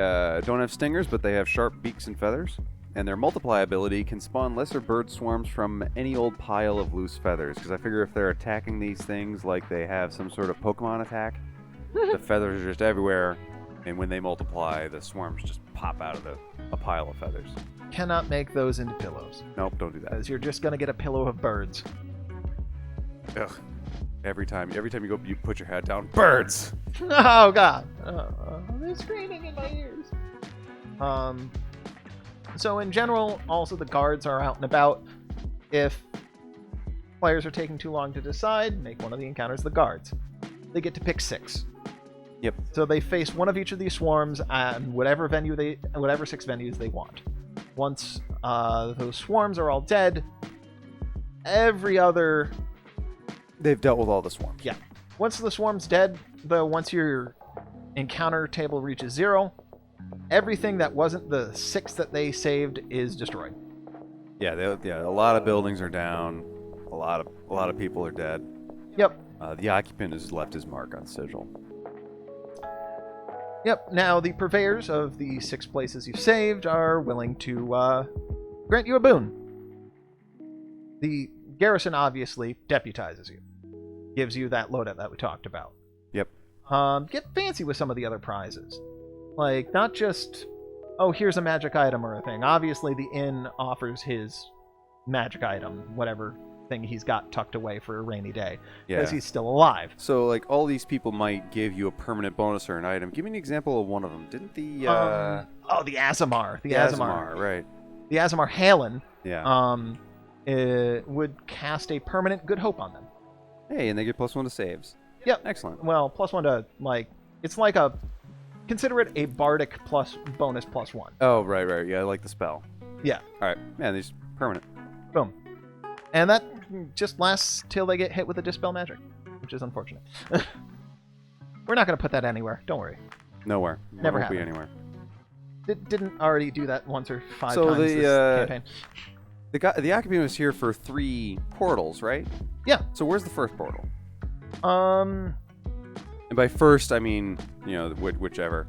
don't have stingers, but they have sharp beaks and feathers. And their multiply ability can spawn lesser bird swarms from any old pile of loose feathers. Because I figure if they're attacking these things like they have some sort of Pokemon attack, the feathers are just everywhere. And when they multiply, the swarms just pop out of a pile of feathers. Cannot make those into pillows. Nope, don't do that. Because you're just going to get a pillow of birds. Ugh. Every time you go, you put your head down. Birds! Oh, God. They're screaming in my ears. So in general, also the guards are out and about. If players are taking too long to decide, make one of the encounters the guards. They get to pick 6. Yep. So they face one of each of these swarms and whatever 6 venues they want. Once those swarms are all dead, every other... They've dealt with all the swarms. Yeah. Once the swarm's dead, once your encounter table reaches 0, everything that wasn't the 6 that they saved is destroyed. Yeah, a lot of buildings are down. A lot of people are dead. Yep. The occupant has left his mark on Sigil. Yep. Now, the purveyors of the 6 places you've saved are willing to grant you a boon. The garrison obviously deputizes you, gives you that loadout that we talked about. Yep. Get fancy with some of the other prizes. Like, not just, oh, here's a magic item or a thing. Obviously, the inn offers his magic item, whatever thing he's got tucked away for a rainy day, because he's still alive. So, like, all these people might give you a permanent bonus or an item. Give me an example of one of them. Didn't the... the Azamar. The Azamar. Right. The Azamar Halen Yeah. would cast a permanent Good Hope on them. Hey, and they get +1 to saves. Yep. Excellent. Well, +1 to, like, it's like a... Consider it a bardic plus bonus +1. Oh, right. Yeah, I like the spell. Yeah. All right. Man, these permanent. Boom. And that just lasts till they get hit with a Dispel Magic, which is unfortunate. We're not going to put that anywhere. Don't worry. Nowhere. Never won't be happened. anywhere. Didn't already do that once or 5 So times this campaign. The occupant was here for 3 portals, right? Yeah. So where's the first portal? Um... And by first, I mean, whichever.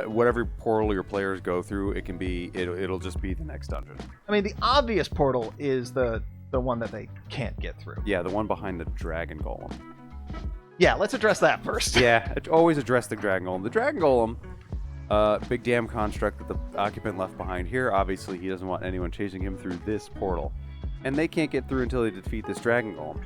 Whatever portal your players go through, it can be, it'll just be the next dungeon. I mean, the obvious portal is the one that they can't get through. Yeah, the one behind the dragon golem. Yeah, let's address that first. Yeah, always address the dragon golem. The dragon golem, big damn construct that the occupant left behind here. Obviously, he doesn't want anyone chasing him through this portal. And they can't get through until they defeat this dragon golem.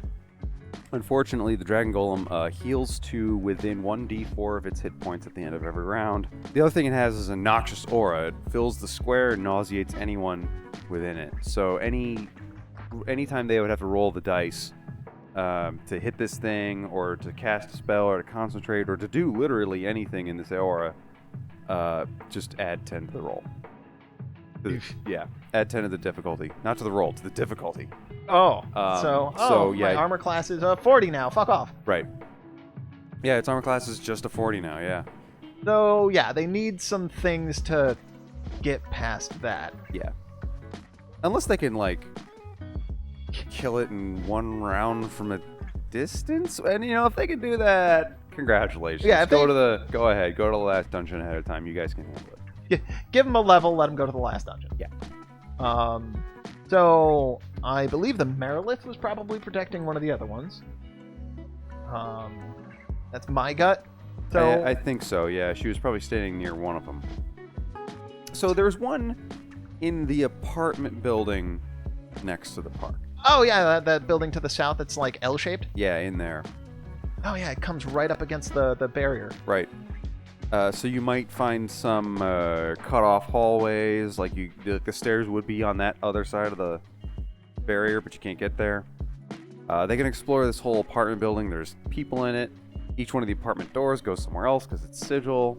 Unfortunately, the Dragon Golem heals to within 1d4 of its hit points at the end of every round. The other thing it has is a noxious aura. It fills the square and nauseates anyone within it. So anytime they would have to roll the dice to hit this thing, or to cast a spell, or to concentrate, or to do literally anything in this aura, just add 10 to the roll. Yeah, add 10 to the difficulty. Not to the roll, to the difficulty. Oh, yeah. My armor class is 40 now. Fuck off. Right. Yeah, its armor class is just a 40 now, yeah. So, yeah, they need some things to get past that. Yeah. Unless they can, like, kill it in 1 round from a distance. And, if they can do that, congratulations. Yeah, go to the last dungeon ahead of time. You guys can handle it. Give them a level, let them go to the last dungeon. Yeah. So, I believe the Merilith was probably protecting one of the other ones. That's my gut. So I think so, yeah. She was probably standing near one of them. So there's one in the apartment building next to the park. Oh, yeah, that building to the south that's like L-shaped? Yeah, in there. Oh, yeah, it comes right up against the barrier. Right. So you might find some cut-off hallways, like the stairs would be on that other side of the barrier, but you can't get there. They can explore this whole apartment building. There's people in it. Each one of the apartment doors goes somewhere else because it's Sigil.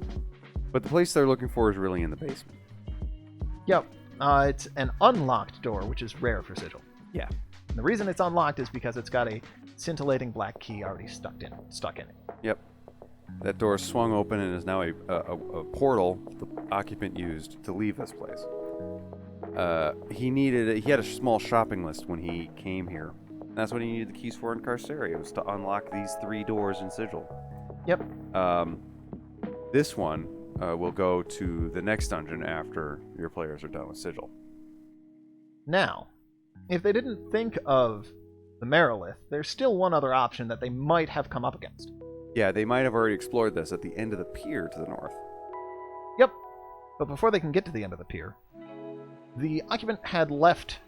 But the place they're looking for is really in the basement. Yep. It's an unlocked door, which is rare for Sigil. Yeah. And the reason it's unlocked is because it's got a scintillating black key already stuck in it. Yep. That door swung open and is now a portal the occupant used to leave this place. He had a small shopping list when he came here. And that's what he needed the keys for in Carceria, was to unlock these 3 doors in Sigil. Yep. This one will go to the next dungeon after your players are done with Sigil. Now, if they didn't think of the Merilith, there's still one other option that they might have come up against. Yeah, they might have already explored this at the end of the pier to the north. Yep. But before they can get to the end of the pier, the occupant had left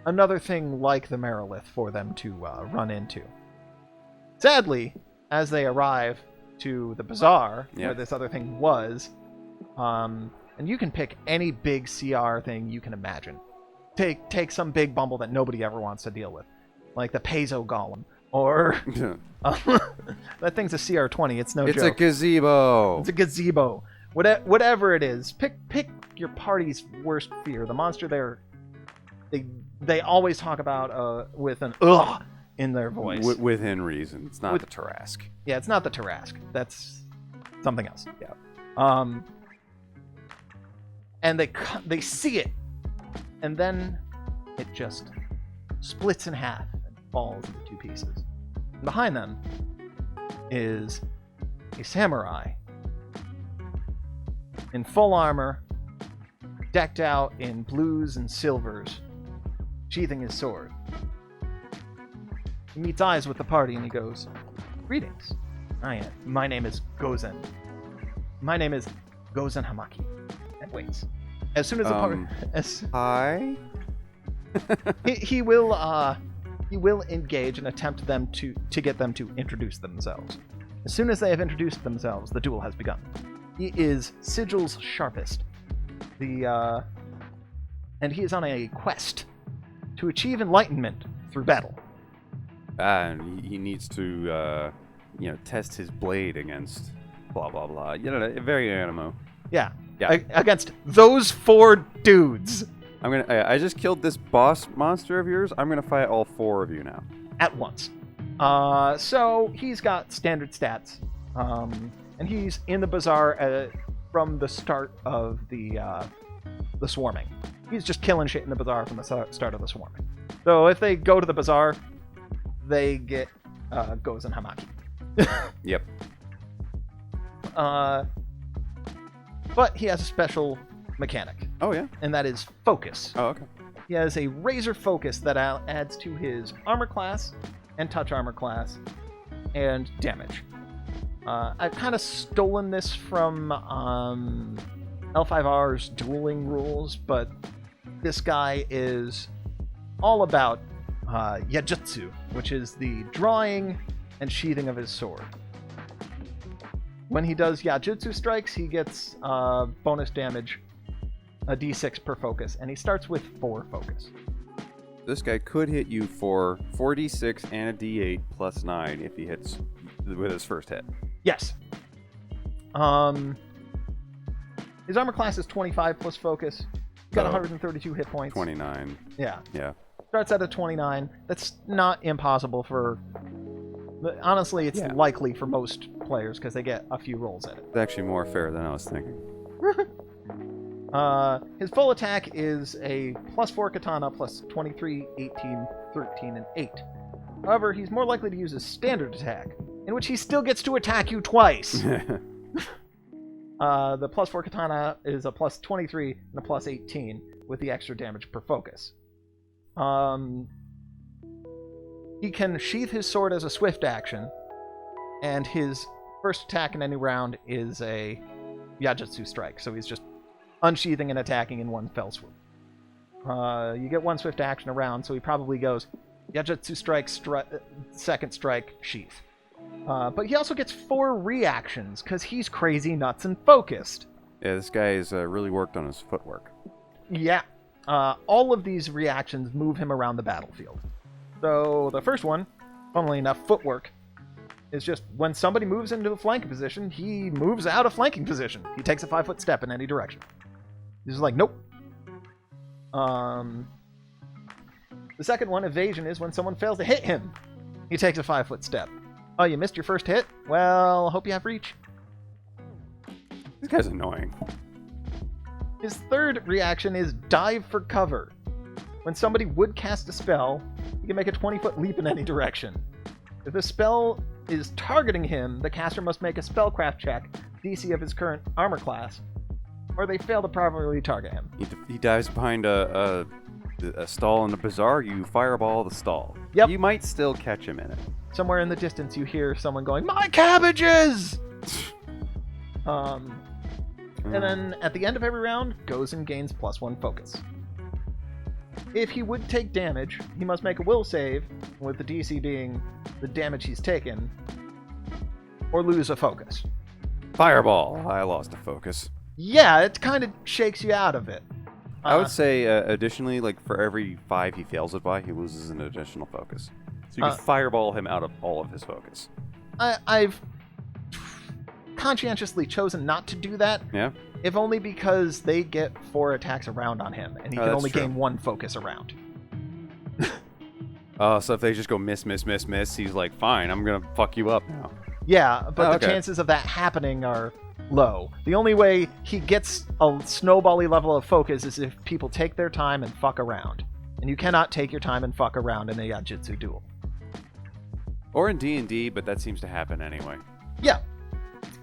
another thing like the Merilith for them to run into. Sadly, as they arrive to the bazaar, where this other thing was, and you can pick any big CR thing you can imagine. Take some big bumble that nobody ever wants to deal with, like the Peso Golem, or that thing's a CR20. It's no joke. It's a gazebo. It's a gazebo. Whatever it is, pick your party's worst fear. The monster there, they always talk about with an ugh in their voice. Within reason. It's not the Tarrasque. Yeah, it's not the Tarrasque. That's something else. Yeah. And they see it, and then it just splits in half and falls into two pieces. And behind them is a samurai in full armor, decked out in blues and silvers, sheathing his sword. He meets eyes with the party and he goes, "Greetings. My name is Gozen. My name is Gozen Hamaki." And waits. As soon as the party... Hi? he will engage and attempt them to get them to introduce themselves. As soon as they have introduced themselves, the duel has begun. He is Sigil's sharpest. And he is on a quest to achieve enlightenment through battle. And he needs to, test his blade against blah, blah, blah. Very animo. Yeah. Yeah. Against those 4 dudes. I just killed this boss monster of yours. I'm gonna fight all 4 of you now. At once. So he's got standard stats. And he's in the bazaar from the start of the swarming. He's just killing shit in the bazaar from the start of the swarming. So if they go to the bazaar, they get Gozen Hamaki. Yep. But he has a special mechanic. Oh, yeah? And that is focus. Oh, okay. He has a razor focus that adds to his armor class and touch armor class and damage. I've kind of stolen this from L5R's dueling rules, but this guy is all about Yajutsu, which is the drawing and sheathing of his sword. When he does Yajutsu strikes, he gets bonus damage, a d6 per focus, and he starts with 4 focus. This guy could hit you for 4d6 and a d8 plus 9 if he hits with his first hit. Yes. His armor class is 25 plus focus. He's got 132 hit points. 29. Yeah. Yeah. Starts at a 29. That's not impossible for... Honestly, it's likely for most players because they get a few rolls at it. It's actually more fair than I was thinking. His full attack is a plus 4 katana, plus 23, 18, 13, and 8. However, he's more likely to use his standard attack, in which he still gets to attack you twice. The plus 4 katana is a plus 23 and a plus 18 with the extra damage per focus. He can sheath his sword as a swift action, and his first attack in any round is a Yajutsu strike, so he's just unsheathing and attacking in one fell swoop. You get 1 swift action a round, so he probably goes Yajutsu strike, second strike, sheath. But he also gets 4 reactions, because he's crazy, nuts, and focused. Yeah, this guy has really worked on his footwork. Yeah. All of these reactions move him around the battlefield. So the first one, funnily enough, footwork, is just when somebody moves into a flanking position, he moves out of flanking position. He takes a 5-foot step in any direction. He's just like, nope. The second one, evasion, is when someone fails to hit him. He takes a 5-foot step. Oh, you missed your first hit? Well, hope you have reach. This guy's annoying. His third reaction is dive for cover. When somebody would cast a spell, he can make a 20-foot leap in any direction. If the spell is targeting him, the caster must make a spellcraft check, DC of his current armor class, or they fail to properly target him. He dives behind a stall in the bazaar, you fireball the stall. Yep. You might still catch him in it. Somewhere in the distance, you hear someone going, "My cabbages!" And then at the end of every round, goes and gains +1 focus. If he would take damage, he must make a will save, with the DC being the damage he's taken, or lose a focus. Fireball! I lost a focus. Yeah, it kind of shakes you out of it. I would say, additionally, like for every 5 he fails it by, he loses an additional focus. So you can fireball him out of all of his focus. I've conscientiously chosen not to do that. Yeah? If only because they get 4 attacks a round on him, and he can only gain 1 focus a round. So if they just go miss, he's like, fine, I'm going to fuck you up now. Yeah, but the chances of that happening are low. The only way he gets a snowbally level of focus is if people take their time and fuck around. And you cannot take your time and fuck around in a Yajutsu duel. Or in D&D, but that seems to happen anyway. Yeah.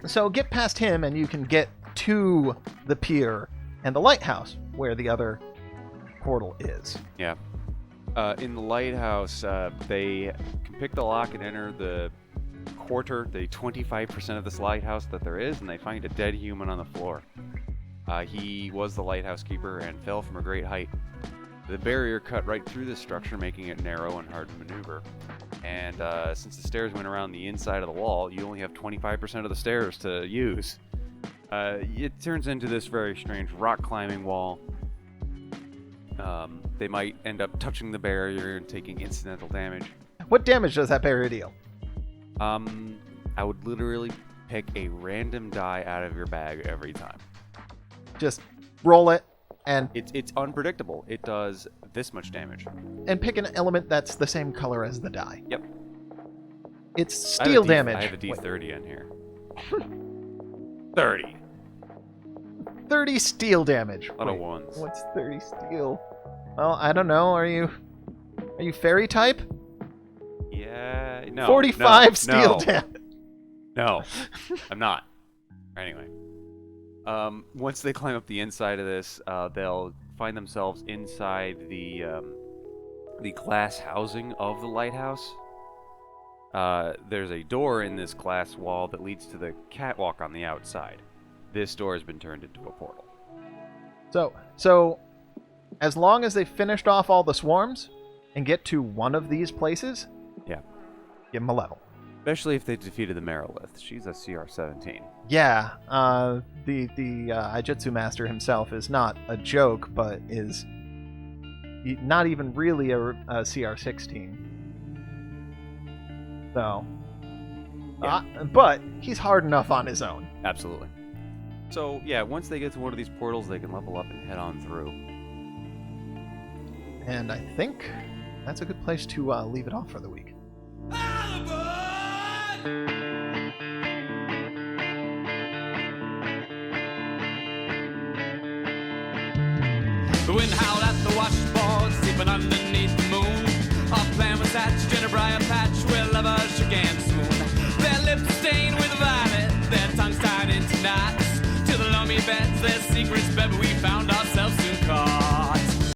So get past him and you can get to the pier and the lighthouse where the other portal is. Yeah. In the lighthouse, they can pick the lock and enter the 25% of this lighthouse that there is, and they find a dead human on the floor. He was the lighthouse keeper and fell from a great height. The barrier cut right through the structure, making it narrow and hard to maneuver. And since the stairs went around the inside of the wall, you only have 25% of the stairs to use. It turns into this very strange rock climbing wall. They might end up touching the barrier and taking incidental damage. What damage does that barrier deal? I would literally pick a random die out of your bag every time. Just roll it and It's unpredictable. It does this much damage. pick an element that's the same color as the die. Yep. It's steel damage. I have a D30 in here. 30. 30 steel damage. A lot of ones. What's 30 steel? Well, I don't know. Are you fairy type? Yeah. No. 45 steel damage. No, I'm not. Anyway. Once they climb up the inside of this, they'll find themselves inside the glass housing of the lighthouse. There's a door in this glass wall that leads to the catwalk on the outside. This door has been turned into a portal. So as long as they finished off all the swarms and get to one of these places, Yeah. give them a level. Especially if they defeated the Merilith. She's a CR-17. Yeah, the Aijutsu master himself is not a joke, but is not even really a CR-16. So, Yeah. but he's hard enough on his own. Absolutely. So, yeah, once they get to one of these portals, they can level up and head on through. And I think that's a good place to leave it off for the week. The wind howled at the washboard, sleeping underneath the moon. Our plan was hatched in a briar patch where lovers shook and swoon. Their lips stained with violet, their tongues tied into knots. To the loamy beds, their secrets, but we